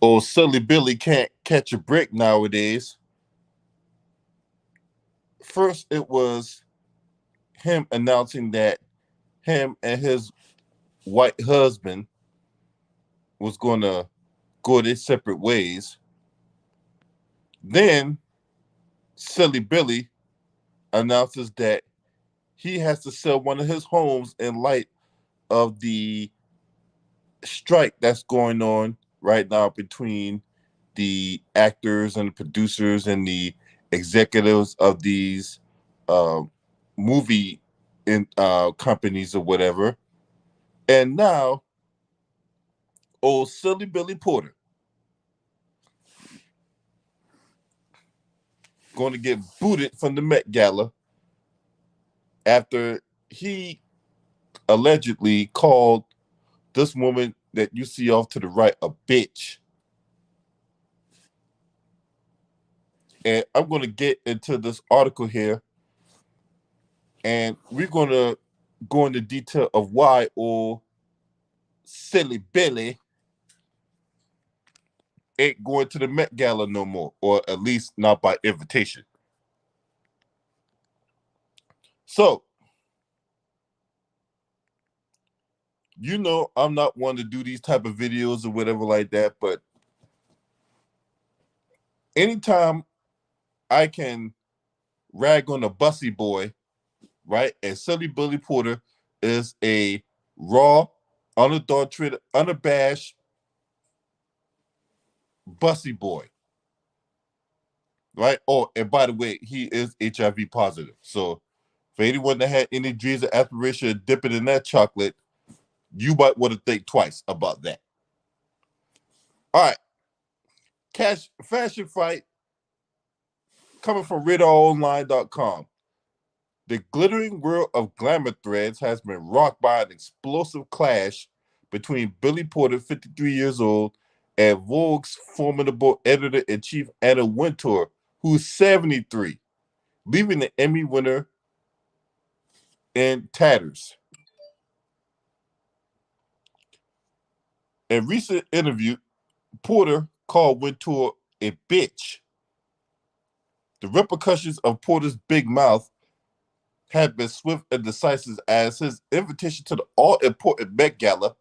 Old Silly Billy can't catch a break nowadays. First, it was him announcing that him and his white husband was going to go their separate ways. Then, Silly Billy announces that he has to sell one of his homes in light of the strike that's going on right now between the actors and the producers and the executives of these uh, movie companies or whatever. And now, old Silly Billy Porter going to get booted from the Met Gala after he allegedly called this woman that you see off to the right a bitch. And I'm going to get into this article here, and we're going to go into detail of why old Silly Billy ain't going to the Met Gala no more, or at least not by invitation. So, I'm not one to do these type of videos or whatever like that, but anytime I can rag on a bussy boy, right? And Silly Billy Porter is a raw, unadulterated, unabashed bussy boy, right? Oh, and by the way, he is HIV positive. So for anyone that had any dreams or aspiration of dipping in that chocolate, you might want to think twice about that. All right, cash fashion fight coming from RadarOnline.com. The glittering world of glamour threads has been rocked by an explosive clash between Billy Porter, 53 years old, and Vogue's formidable editor-in-chief Anna Wintour, who's 73, leaving the Emmy winner in tatters. In a recent interview, Porter called Wintour a bitch. The repercussions of Porter's big mouth have been swift and decisive as his invitation to the all-important Met Gala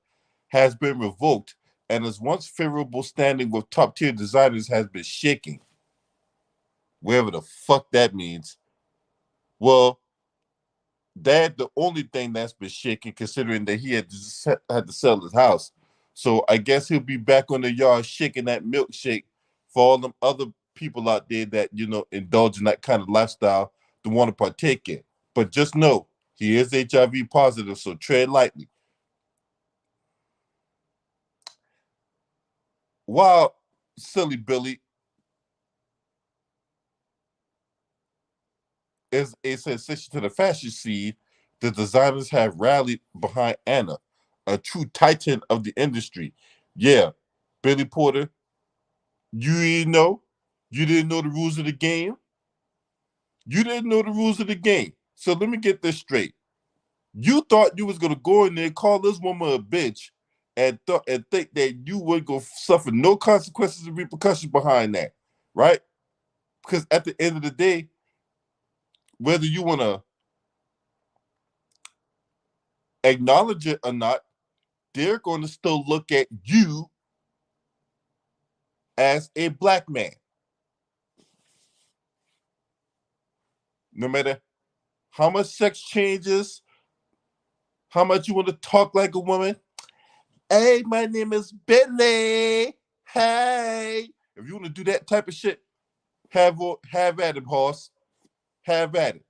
has been revoked and his once favorable standing with top-tier designers has been shaking. Whatever the fuck that means. Well, that's the only thing that's been shaking, considering that he had to sell his house. So I guess he'll be back on the yard shaking that milkshake for all them other people out there that indulge in that kind of lifestyle to want to partake in. But just know he is HIV positive, so tread lightly. While Silly Billy is a sensation to the fashion scene, the designers have rallied behind Anna, a true titan of the industry. Yeah, Billy Porter, you didn't know? You didn't know the rules of the game? You didn't know the rules of the game. So let me get this straight. You thought you was gonna go in there, call this woman a bitch, and think that you would go suffer no consequences and repercussions behind that, right? Because at the end of the day, whether you wanna acknowledge it or not, they're going to still look at you as a black man. No matter how much sex changes, how much you want to talk like a woman. Hey, my name is Billy. Hey. If you want to do that type of shit, have at it, horse. Have at it.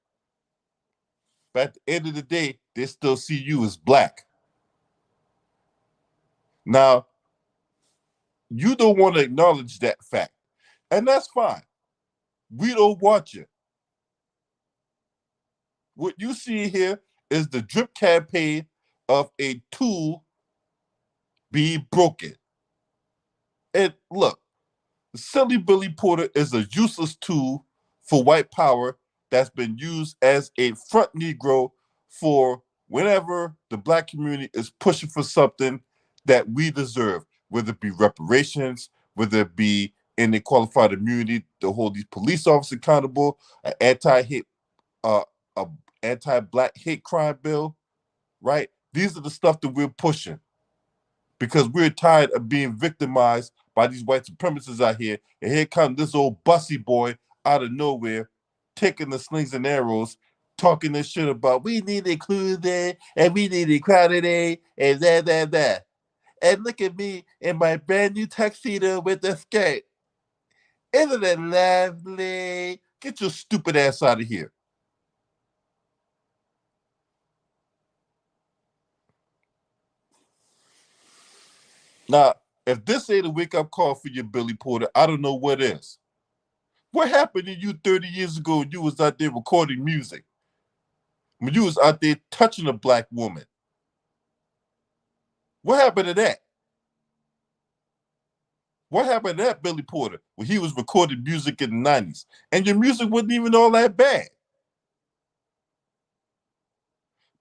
But at the end of the day, they still see you as black. Now, you don't want to acknowledge that fact. And that's fine. We don't want you. What you see here is the drip campaign of a tool being broken. And look, Silly Billy Porter is a useless tool for white power that's been used as a front Negro for whenever the black community is pushing for something that we deserve, whether it be reparations, whether it be in the qualified immunity to hold these police officers accountable, an uh, a anti-black hate crime bill, right? These are the stuff that we're pushing because we're tired of being victimized by these white supremacists out here. And here comes this old bussy boy out of nowhere, taking the slings and arrows, talking this shit about we need inclusion and we need equality and that. And look at me in my brand new tuxedo with the skirt. Isn't it lovely? Get your stupid ass out of here. Now, if this ain't a wake-up call for you, Billy Porter, I don't know what is. What happened to you 30 years ago when you was out there recording music? When you was out there touching a black woman? What happened to that? What happened to that, Billy Porter, when he was recording music in the 90s? And your music wasn't even all that bad.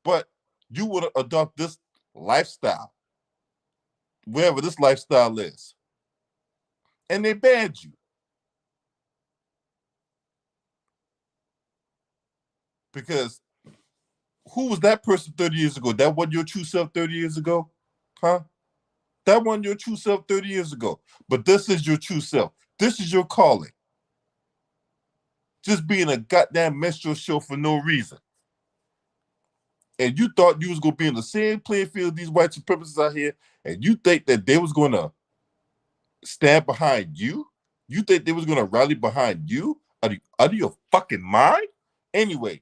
But you would adopt this lifestyle, wherever this lifestyle is. And they banned you. Because who was that person 30 years ago? That wasn't your true self 30 years ago? Huh? That wasn't your true self 30 years ago. But this is your true self. This is your calling. Just being a goddamn minstrel show for no reason. And you thought you was going to be in the same playing field these white supremacists out here, and you think that they was going to stand behind you? You think they was going to rally behind you? Are you out of your fucking mind? Anyway,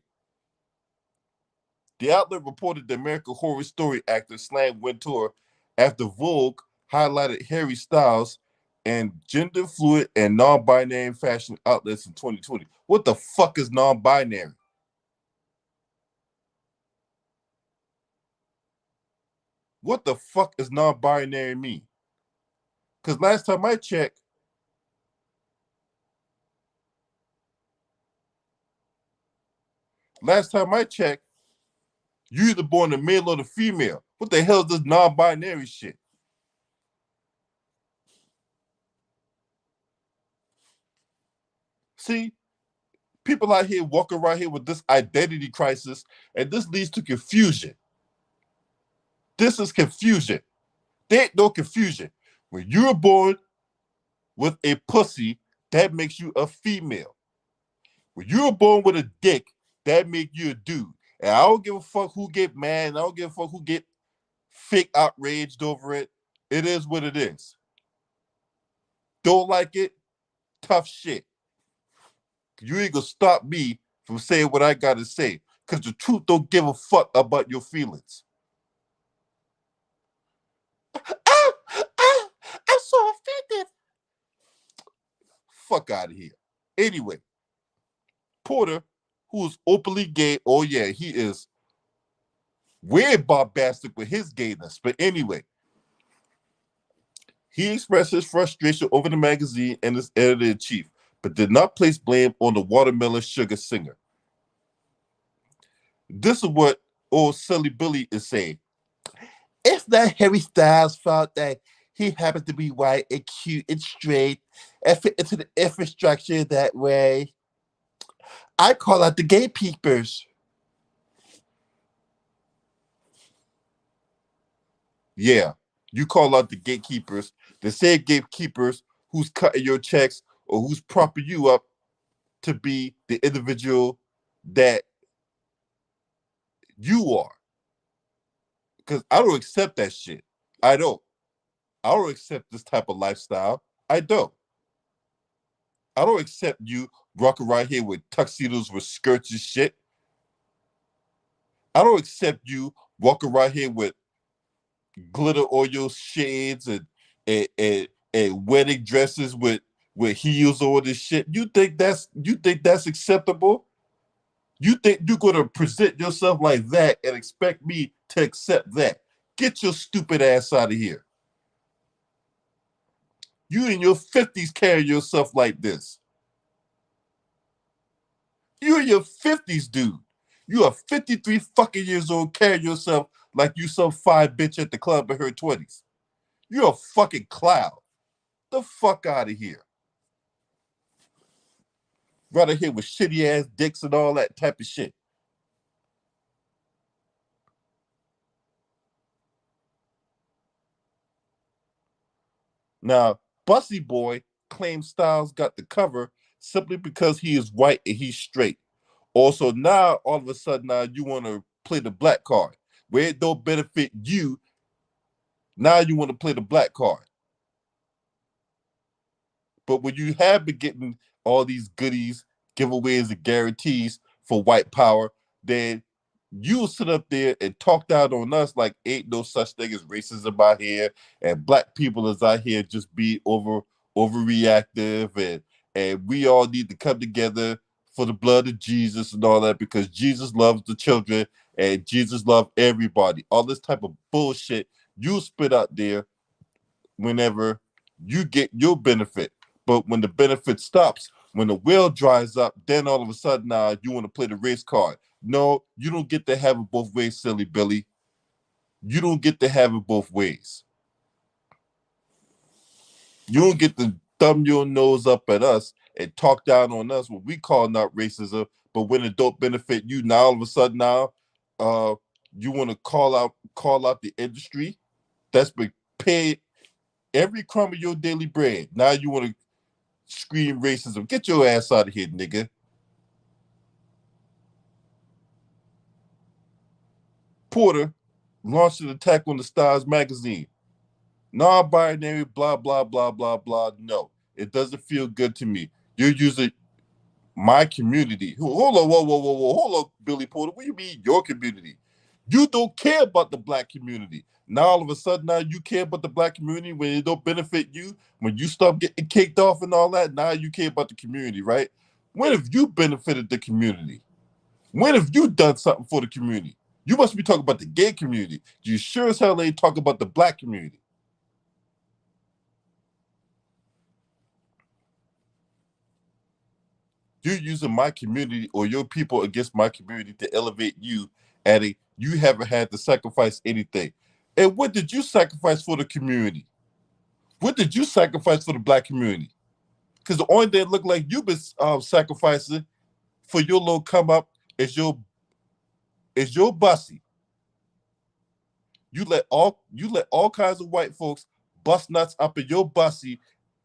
the outlet reported the American Horror Story actor slammed Wintour after Vogue highlighted Harry Styles and gender fluid and non-binary fashion outlets in 2020. What the fuck is non-binary? What the fuck is non-binary mean? Because last time I checked, you either born a male or the female. What the hell is this non-binary shit? See, people out here walking around here with this identity crisis, and this leads to confusion. This is confusion. There ain't no confusion. When you're born with a pussy, that makes you a female. When you're born with a dick, that makes you a dude. And I don't give a fuck who get mad. I don't give a fuck who get fake outraged over it. It is what it is. Don't like it? Tough shit. You ain't gonna stop me from saying what I gotta say. Because the truth don't give a fuck about your feelings. Ah, ah, I'm so offended. Fuck out of here. Anyway, Porter, who's openly gay, oh yeah, he is weird bombastic with his gayness. But anyway, he expressed his frustration over the magazine and its editor-in-chief, but did not place blame on the watermelon sugar singer. This is what old Silly Billy is saying. It's not Harry Styles' fault that he happens to be white and cute and straight and fit into the infrastructure that way. I call out the gatekeepers. Yeah, you call out the gatekeepers, the same gatekeepers who's cutting your checks or who's propping you up to be the individual that you are. Because I don't accept that shit. I don't. I don't accept this type of lifestyle. I don't. I don't accept you rocking right here with tuxedos with skirts and shit. I don't accept you walking right here with glitter oil shades and wedding dresses with heels or this shit. You think that's acceptable? You think you're gonna present yourself like that and expect me to accept that? Get your stupid ass out of here. You in your 50s carry yourself like this. You in your 50s, dude. You are 53 fucking years old, carry yourself like you some fine bitch at the club in her 20s. You're a fucking clown. The fuck out of here. Right here with shitty ass dicks and all that type of shit. Now, Bussy Boy claims Styles got the cover simply because he is white and he's straight. Also, now all of a sudden now you want to play the black card. Where it don't benefit you, now you want to play the black card. But when you have been getting all these goodies, giveaways, and guarantees for white power, then you sit up there and talk out on us like ain't no such thing as racism out here, and black people is out here just be overreactive, and we all need to come together for the blood of Jesus and all that because Jesus loves the children and Jesus loves everybody. All this type of bullshit you spit out there whenever you get your benefit. But when the benefit stops, when the well dries up, then all of a sudden now you want to play the race card. No, you don't get to have it both ways, silly Billy. You don't get to have it both ways. You don't get to thumb your nose up at us and talk down on us when we call not racism, but when it don't benefit you, now all of a sudden now, uh, you want to call out the industry that's been paid every crumb of your daily bread. Now you want to scream racism. Get your ass out of here, nigga. Porter launched an attack on the Stars magazine. Non-binary, blah, blah, blah, blah, blah. No, it doesn't feel good to me. You're using my community. Hold on, whoa. Hold on, Billy Porter. What do you mean your community? You don't care about the black community. Now all of a sudden now you care about the black community when it don't benefit you, when you stop getting kicked off and all that, now you care about the community, right? When have you benefited the community? When have you done something for the community? You must be talking about the gay community. You sure as hell ain't talking about the black community. You're using my community or your people against my community to elevate you you haven't had to sacrifice anything. And what did you sacrifice for the community? What did you sacrifice for the black community? Because the only thing that look like you've been sacrificing for your little come up is your bussy. You let all kinds of white folks bust nuts up in your bussy.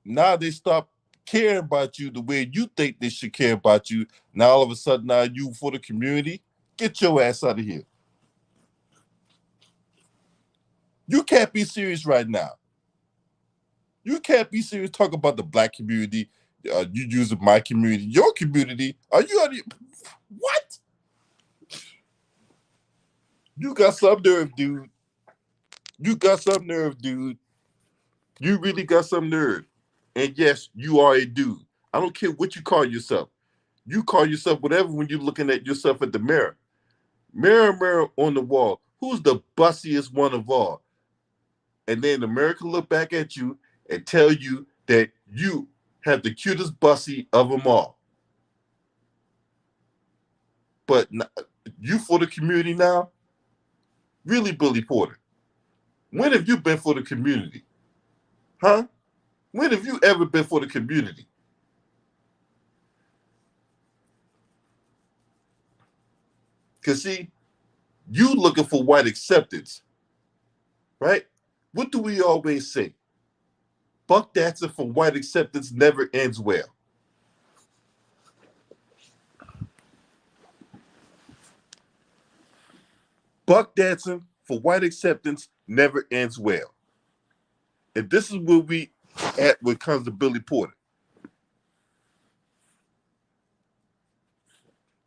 Now they stop caring about you the way you think they should care about you. Now all of a sudden, now you for the community, get your ass out of here. You can't be serious right now. You can't be serious talking about the black community. You using my community, your community. Are you out of what? You got some nerve, dude. You got some nerve, dude. You really got some nerve. And yes, you are a dude. I don't care what you call yourself. You call yourself whatever when you're looking at yourself at the mirror. Mirror, mirror on the wall. Who's the bussiest one of all? And then the mirror can look back at you and tell you that you have the cutest bussy of them all. But you for the community now? Really, Billy Porter? When have you been for the community? Huh? When have you ever been for the community? Because see, you looking for white acceptance, right? What do we always say? Buck dancing for white acceptance never ends well. Buck dancing for white acceptance never ends well. And this is where we at when it comes to Billy Porter.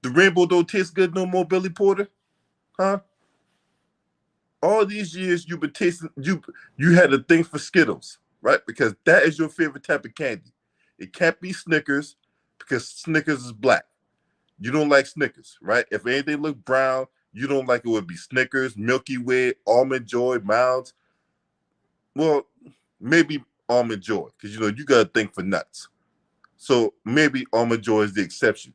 The rainbow don't taste good no more, Billy Porter? Huh? All these years you've been tasting, you had a thing for Skittles, right? Because that is your favorite type of candy. It can't be Snickers because Snickers is black. You don't like Snickers, right? If anything look brown, you don't like it would be Snickers, Milky Way, Almond Joy, Mounds. Well, maybe Almond Joy, because you got to think for nuts. So maybe Almond Joy is the exception,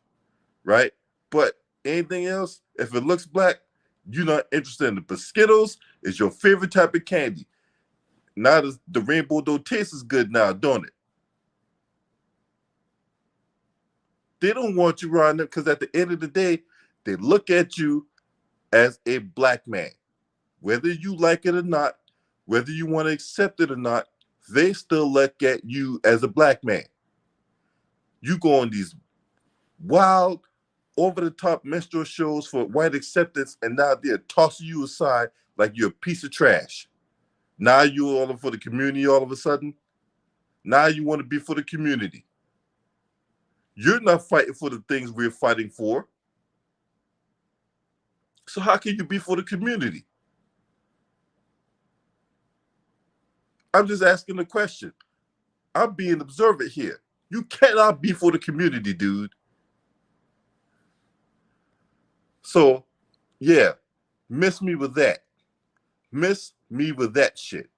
right? But anything else, if it looks black, you're not interested in it. But Skittles is your favorite type of candy. Now the rainbow don't taste as good now, don't it? They don't want you around them because at the end of the day, they look at you as a black man. Whether you like it or not, whether you want to accept it or not, they still look at you as a black man. You go on these wild, over-the-top minstrel shows for white acceptance, and now they're tossing you aside like you're a piece of trash. Now you're all for the community all of a sudden. Now you want to be for the community. You're not fighting for the things we're fighting for. So how can you be for the community? I'm just asking the question. I'm being observant here. You cannot be for the community, dude. So, yeah, miss me with that. Miss me with that shit.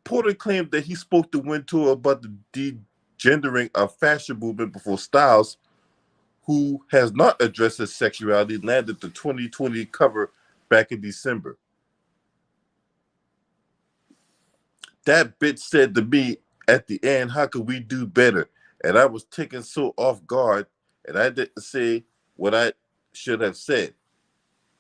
Porter claimed that he spoke to Wintour about the degendering of fashion movement before Styles, who has not addressed his sexuality, landed the 2020 cover back in December. That bitch said to me at the end, how could we do better? And I was taken so off guard, and I didn't say what I should have said.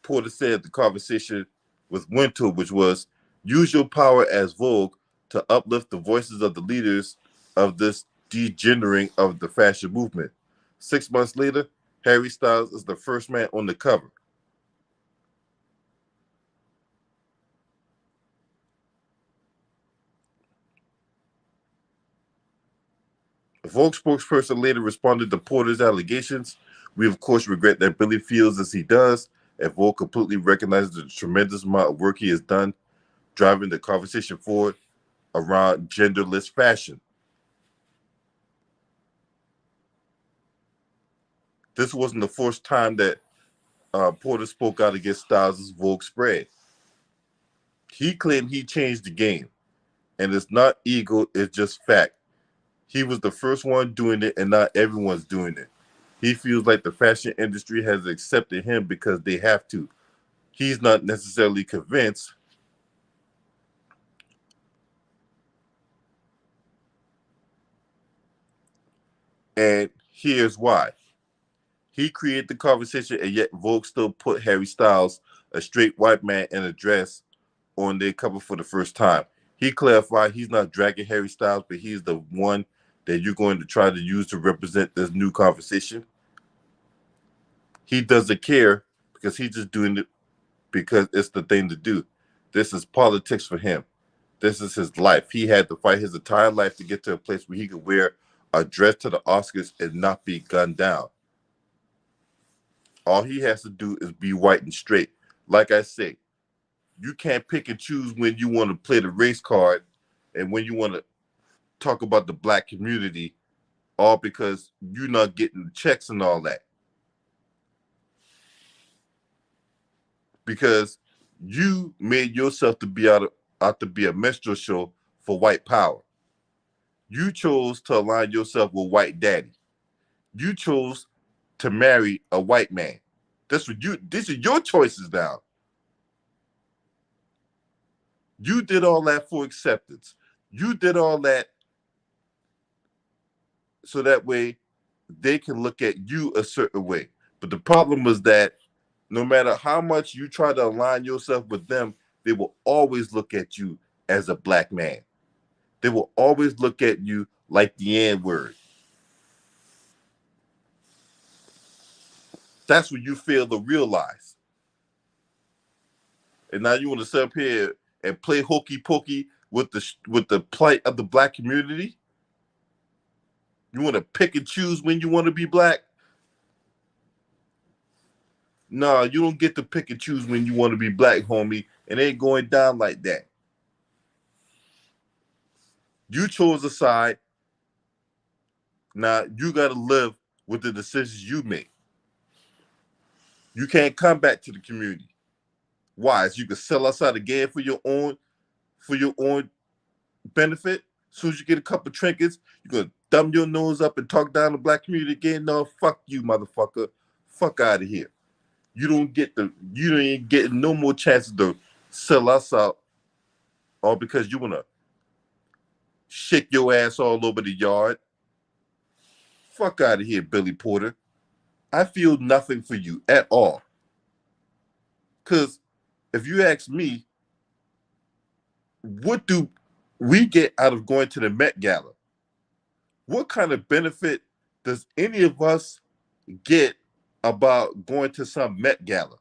Porter said the conversation with Wintour, which was, use your power as Vogue to uplift the voices of the leaders of this degenerating of the fashion movement. 6 months later, Harry Styles is the first man on the cover. A Vogue spokesperson later responded to Porter's allegations. We, of course, regret that Billy feels as he does, and Vogue completely recognizes the tremendous amount of work he has done driving the conversation forward around genderless fashion. This wasn't the first time that Porter spoke out against Styles' Vogue spread. He claimed he changed the game, and it's not ego, it's just fact. He was the first one doing it, and not everyone's doing it. He feels like the fashion industry has accepted him because they have to. He's not necessarily convinced. And here's why. He created the conversation, and yet Vogue still put Harry Styles, a straight white man in a dress, on their cover for the first time. He clarified he's not dragging Harry Styles, but he's the one that you're going to try to use to represent this new conversation. He doesn't care because he's just doing it because it's the thing to do. This is politics for him. This is his life. He had to fight his entire life to get to a place where he could wear a dress to the Oscars and not be gunned down. All he has to do is be white and straight. Like I say, you can't pick and choose when you want to play the race card and when you want to talk about the black community, all because you're not getting the checks and all that. Because you made yourself to be out to be a minstrel show for white power. You chose to align yourself with white daddy. You chose to marry a white man. These are your choices now. You did all that for acceptance. You did all that so that way they can look at you a certain way. But the problem was that no matter how much you try to align yourself with them, they will always look at you as a black man. They will always look at you like the N-word. That's what you fail to realize. And now you want to sit up here and play hokey pokey with the plight of the black community? You want to pick and choose when you want to be black? No, you don't get to pick and choose when you want to be black, homie. It ain't going down like that. You chose a side. Now you got to live with the decisions you make. You can't come back to the community. Why? So you can sell outside again for your own benefit. As soon as you get a couple trinkets, you're gonna thumb your nose up and talk down the black community again. No, fuck you, motherfucker. Fuck out of here. You ain't getting no more chances to sell us out All because you want to shake your ass all over the yard. Fuck out of here, Billy Porter. I feel nothing for you at all. Because if you ask me, what do we get out of going to the Met Gala? What kind of benefit does any of us get about going to some Met Gala?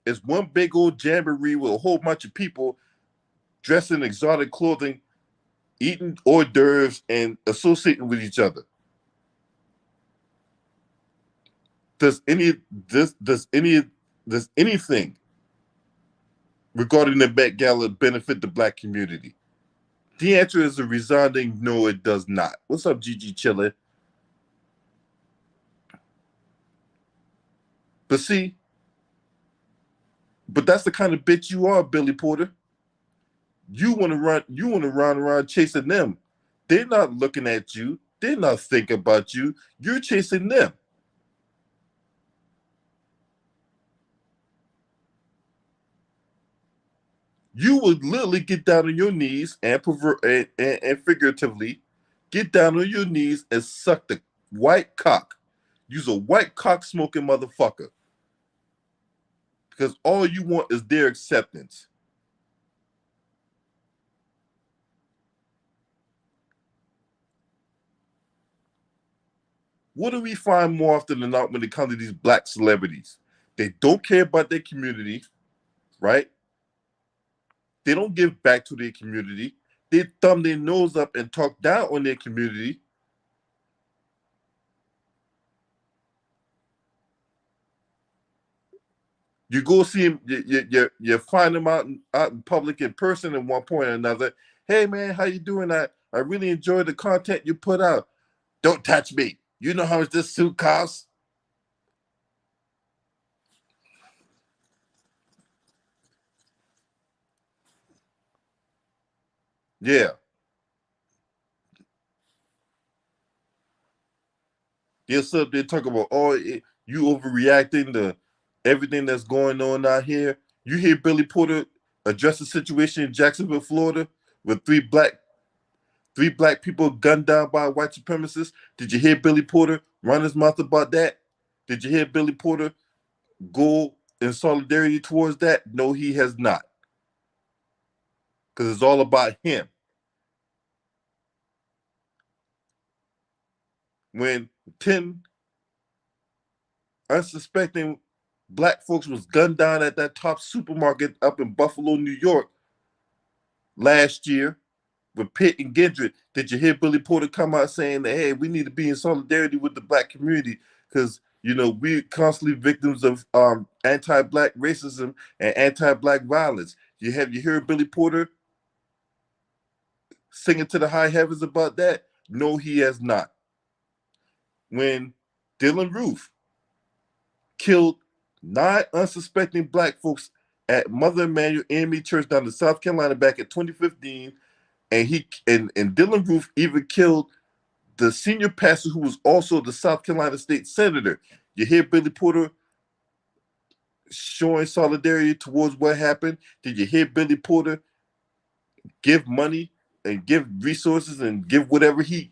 It's one big old jamboree with a whole bunch of people dressed in exotic clothing, eating hors d'oeuvres, and associating with each other. Does anything regarding the Met Gala benefit the Black community? The answer is a resounding no, it does not. What's up, Gigi Chiller? But see, but that's the kind of bitch you are, Billy Porter. You want to run around chasing them. They're not looking at you. They're not thinking about you. You're chasing them. You would literally get down on your knees and figuratively get down on your knees and suck the white cock. Use a white cock smoking motherfucker. Because all you want is their acceptance. What do we find more often than not when it comes to these Black celebrities? They don't care about their community, right? They don't give back to their community. They thumb their nose up and talk down on their community. You go see him, you find them out in public in person at one point or another. Hey man, how you doing? I really enjoyed the content you put out. Don't touch me. You know how much this suit costs? Yeah. They'll sit up there talk about, you overreacting to everything that's going on out here. You hear Billy Porter address the situation in Jacksonville, Florida, with three black people gunned down by white supremacists. Did you hear Billy Porter run his mouth about that? Did you hear Billy Porter go in solidarity towards that? No, he has not. Because it's all about him. When 10 unsuspecting black folks was gunned down at that top supermarket up in Buffalo, New York last year with Pitt and Gendry, did you hear Billy Porter come out saying that, hey, we need to be in solidarity with the Black community because, we're constantly victims of anti-Black racism and anti-Black violence. You heard Billy Porter singing to the high heavens about that? No, he has not. When Dylan Roof killed 9 unsuspecting black folks at Mother Emanuel AME Church down in South Carolina back in 2015, and Dylan Roof even killed the senior pastor who was also the South Carolina state senator. You hear Billy Porter showing solidarity towards what happened? Did you hear Billy Porter give money and give resources and give whatever he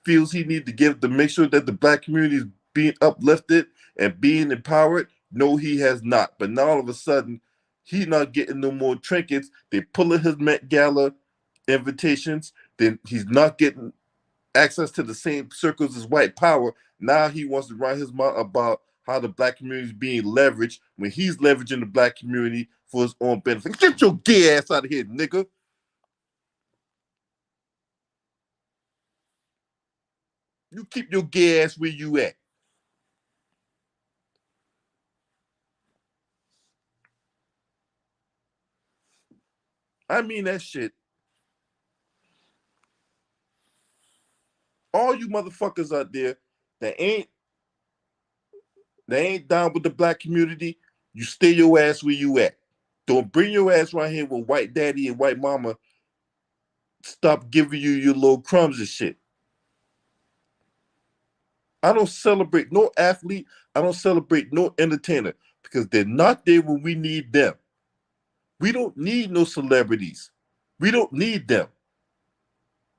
feels he needs to give to make sure that the black community is being uplifted and being empowered? No, he has not. But now all of a sudden, he's not getting no more trinkets. They're pulling his Met Gala invitations. Then he's not getting access to the same circles as white power. Now he wants to run his mouth about how the black community is being leveraged when he's leveraging the black community for his own benefit. Get your gay ass out of here, nigga. You keep your gay ass where you at. I mean that shit. All you motherfuckers out there that ain't down with the black community, you stay your ass where you at. Don't bring your ass right here with white daddy and white mama stop giving you your little crumbs and shit. I don't celebrate no athlete. I don't celebrate no entertainer because they're not there when we need them. We don't need no celebrities. We don't need them.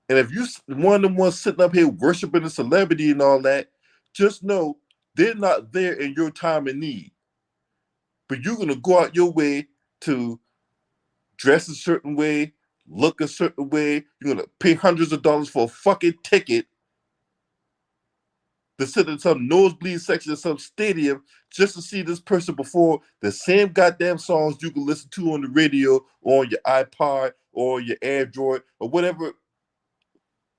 And if you one of them ones sitting up here worshiping a celebrity and all that, just know they're not there in your time of need. But you're gonna go out your way to dress a certain way, look a certain way. You're gonna pay hundreds of dollars for a fucking ticket to sit in some nosebleed section of some stadium just to see this person perform the same goddamn songs you can listen to on the radio or on your iPod or your Android or whatever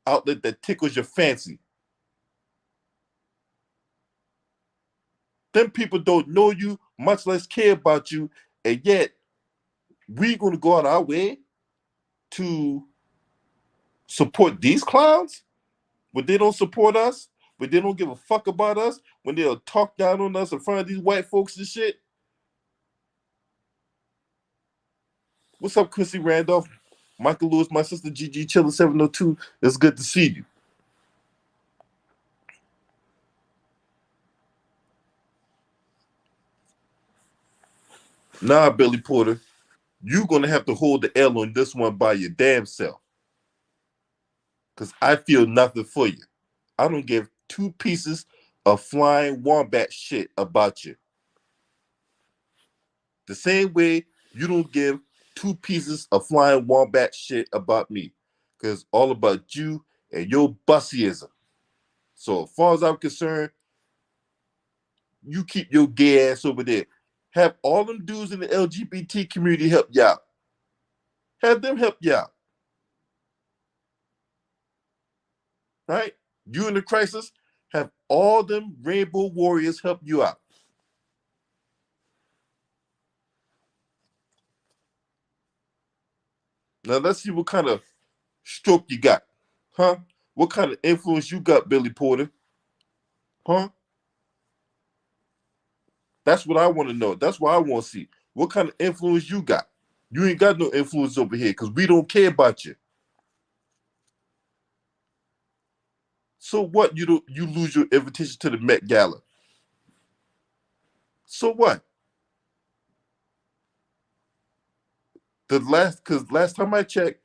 outlet that tickles your fancy. Them people don't know you, much less care about you, and yet we're going to go out our way to support these clowns when they don't support us, when they don't give a fuck about us, when they'll talk down on us in front of these white folks and shit. What's up, Chrissy Randolph? Michael Lewis, my sister Gigi Chiller 702. It's good to see you. Nah, Billy Porter, you're going to have to hold the L on this one by your damn self. Because I feel nothing for you. I don't give two pieces of flying wombat shit about you. The same way you don't give two pieces of flying wombat shit about me. Because it's all about you and your bussyism. So as far as I'm concerned, you keep your gay ass over there. Have all them dudes in the LGBT community help you out. Have them help you out. Right? You in the crisis, have all them rainbow warriors help you out. Now let's see what kind of stroke you got. Huh? What kind of influence you got, Billy Porter? Huh? That's what I want to know. That's what I want to see. What kind of influence you got? You ain't got no influence over here because we don't care about you. So what? You lose your invitation to the Met Gala. So what? Because last time I checked,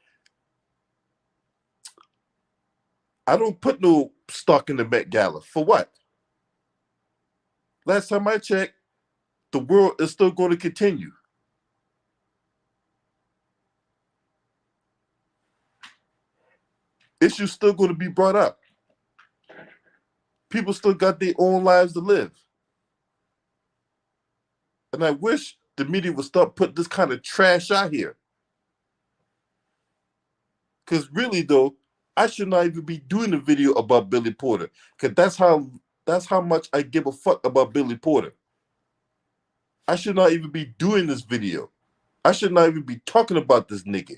I don't put no stock in the Met Gala. For what? Last time I checked, the world is still going to continue. Issues still going to be brought up. People still got their own lives to live. And I wish the media would start putting this kind of trash out here. Because really, though, I should not even be doing a video about Billy Porter. Because that's how much I give a fuck about Billy Porter. I should not even be doing this video. I should not even be talking about this nigga.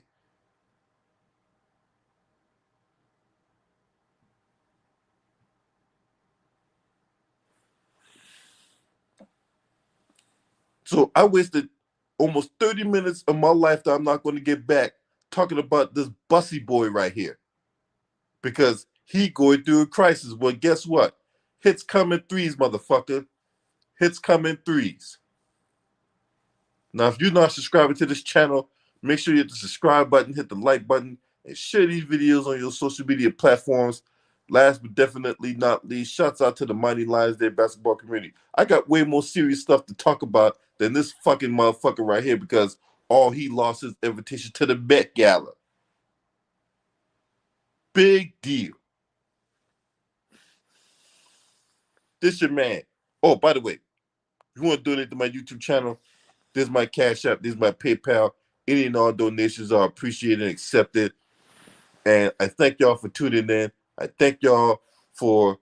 So I wasted almost 30 minutes of my life that I'm not going to get back talking about this bussy boy right here. Because he going through a crisis. Well, guess what? Hits come in threes, motherfucker. Hits come in threes. Now, if you're not subscribing to this channel, make sure you hit the subscribe button, hit the like button, and share these videos on your social media platforms. Last but definitely not least, shouts out to the Mighty Lions Day basketball community. I got way more serious stuff to talk about than this fucking motherfucker right here because all he lost his invitation to the Met Gala. Big deal. This your man. Oh, by the way, if you want to donate to my YouTube channel, this is my Cash App, this is my PayPal. Any and all donations are appreciated and accepted. And I thank y'all for tuning in. I thank y'all for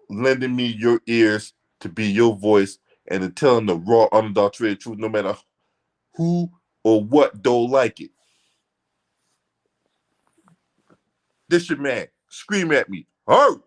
lending me your ears to be your voice and to telling the raw, unadulterated truth, no matter who or what don't like it. This your man. Scream at me. Hurt.